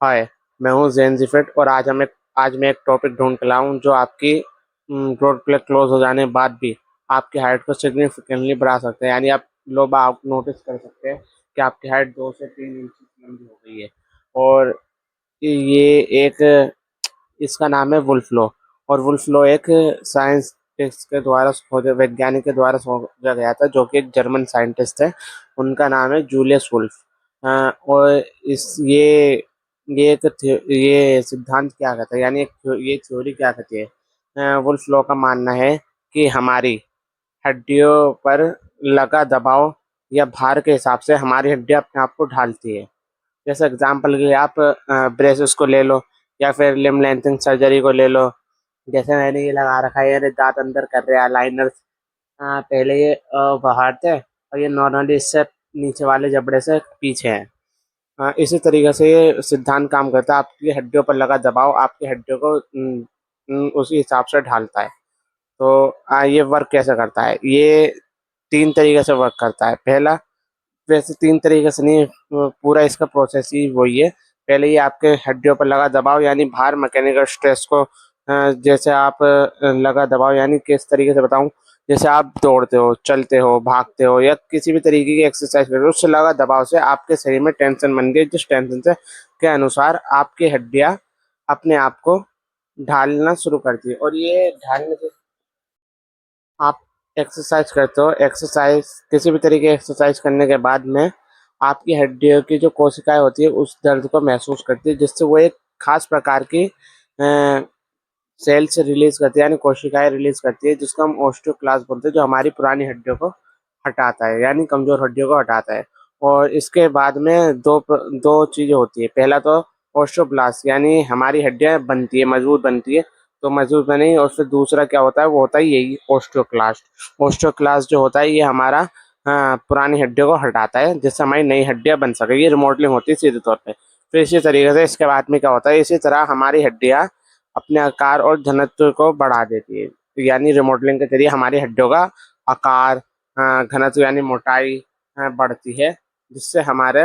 हाय, मैं हूँ ज़ेन ज़िफिट और आज मैं एक टॉपिक ढूँढ के लाया हूँ जो आपकी ग्रोथ प्लेट क्लोज़ हो जाने के बाद भी आपकी हाइट को सिग्निफिकेंटली बढ़ा सकते हैं। यानी आप नोटिस कर सकते हैं कि आपकी हाइट 2 से 3 इंच लंबी हो गई है। और ये एक इसका नाम है वुल्फ लॉ। और वुल्फ लॉ एक साइंटिस्ट के द्वारा खोजा वैज्ञानिक के द्वारा खोजा गया था, जो कि एक जर्मन साइंटिस्ट है। उनका नाम है जूलियस वुल्फ। और इस ये सिद्धांत क्या कहता है, यानी ये थ्योरी क्या कहती है। वुल्फ लॉ का मानना है कि हमारी हड्डियों पर लगा दबाव या भार के हिसाब से हमारी हड्डियां अपने आप को ढालती है। जैसे एग्जाम्पल के लिए आप ब्रेसेस को ले लो, या फिर लिम्ब लेंथिंग सर्जरी को ले लो। जैसे मैंने ये लगा रखा है, ये दांत अंदर कर रहे हैं अलाइनर्स। पहले ये बाहर थे और ये नॉर्मली इससे नीचे वाले जबड़े से पीछे हैं। इसी तरीके से ये सिद्धांत काम करता है। आपकी हड्डियों पर लगा दबाव आपकी हड्डियों को उसी हिसाब से ढालता है। तो ये वर्क कैसे करता है, ये 3 तरीके से वर्क करता है। पहला, वैसे 3 तरीके से नहीं, पूरा इसका प्रोसेस ही वही है। पहले ये आपके हड्डियों पर लगा दबाव यानी भार, मैकेनिकल स्ट्रेस को जैसे आप लगा दबाव यानी किस तरीके से बताऊँ, जैसे आप दौड़ते हो, चलते हो, भागते हो या किसी भी तरीके की एक्सरसाइज कर रहे हो, उससे लगा दबाव से आपके शरीर में टेंशन बनती है, जिस टेंशन से के अनुसार आपकी हड्डियाँ अपने आप को ढालना शुरू करती है। और ये ढालने से आप एक्सरसाइज करते हो, एक्सरसाइज किसी भी तरीके की एक्सरसाइज करने के बाद में आपकी हड्डियों की जो कोशिकाएं होती है उस दर्द को महसूस करती है, जिससे वो एक खास प्रकार की सेल्स रिलीज करती है, यानी कोशिकाएं रिलीज करती है, जिसको हम ओस्टियोक्लास्ट बोलते हैं, जो हमारी पुरानी हड्डियों को हटाता है, यानी कमजोर हड्डियों को हटाता है। और इसके बाद में दो चीजें होती है। पहला तो ओस्टियोब्लास्ट, यानी हमारी हड्डियां बनती है, मजबूत बनती है, तो मजबूत बनी। और फिर दूसरा क्या होता है, वो होता है यही ओस्टियोक्लास्ट। ओस्टियोक्लास्ट जो होता है ये हमारा पुरानी हड्डियों को हटाता है, जिससे हमारी नई हड्डियां बन सके। ये रिमोडलिंग होती है सीधे तौर पे। फिर इसी तरीके से इसके बाद में क्या होता है, इसी तरह हमारी हड्डियां अपने आकार और घनत्व को बढ़ा देती है। यानी रिमॉडलिंग के जरिए हमारी हड्डियों का आकार, घनत्व यानी मोटाई बढ़ती है, जिससे हमारे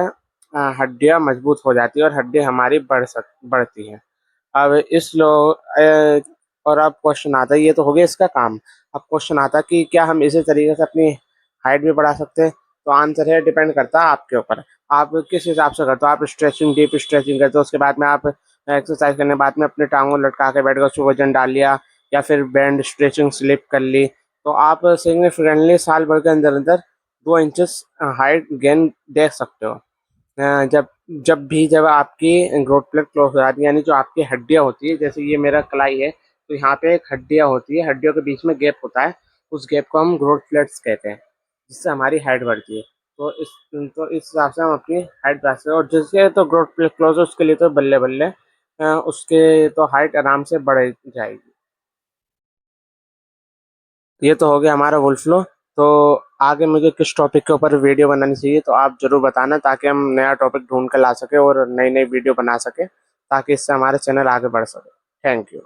हड्डियां मजबूत हो जाती है और हड्डियां हमारी बढ़ती हैं। अब और अब क्वेश्चन आता है, ये तो हो गया इसका काम। अब क्वेश्चन आता है कि क्या हम इसी तरीके से अपनी हाइट भी बढ़ा सकते हैं। तो आंसर है, डिपेंड करता है आपके ऊपर। आप किस हिसाब से करते हो। आप स्ट्रेचिंग, डीप स्ट्रेचिंग करते हो, उसके बाद में आप एक्सरसाइज करने के बाद में अपने टांगों लटका के बैठ गए, उसको वजन डाल लिया, या फिर बैंड स्ट्रेचिंग स्लिप कर ली, तो आप सिग्निफिकेंटली साल भर के अंदर अंदर 2 इंचेस हाइट गेन देख सकते हो। जब जब आपकी ग्रोथ प्लेट क्लोज हो जाती है, यानी जो आपकी हड्डियां होती है, जैसे ये मेरा कलाई है, तो यहाँ पे एक हड्डियां होती है, हड्डियों के बीच में गैप होता है, उस गैप को हम ग्रोथ प्लेट्स कहते हैं, जिससे हमारी हाइट बढ़ती है। तो इस हिसाब से हम अपनी हाइट बढ़ा सकते हैं। और जिसके तो ग्रोथ प्लेट क्लोज है उसके लिए तो बल्ले बल्ले, उसके तो हाइट आराम से बढ़ जाएगी। ये तो हो गया हमारा वुल्फ लॉ। तो आगे मुझे किस टॉपिक के ऊपर वीडियो बनानी चाहिए, तो आप ज़रूर बताना, ताकि हम नया टॉपिक ढूंढ कर ला सके और नई नई वीडियो बना सके, ताकि इससे हमारा चैनल आगे बढ़ सके। Thank you.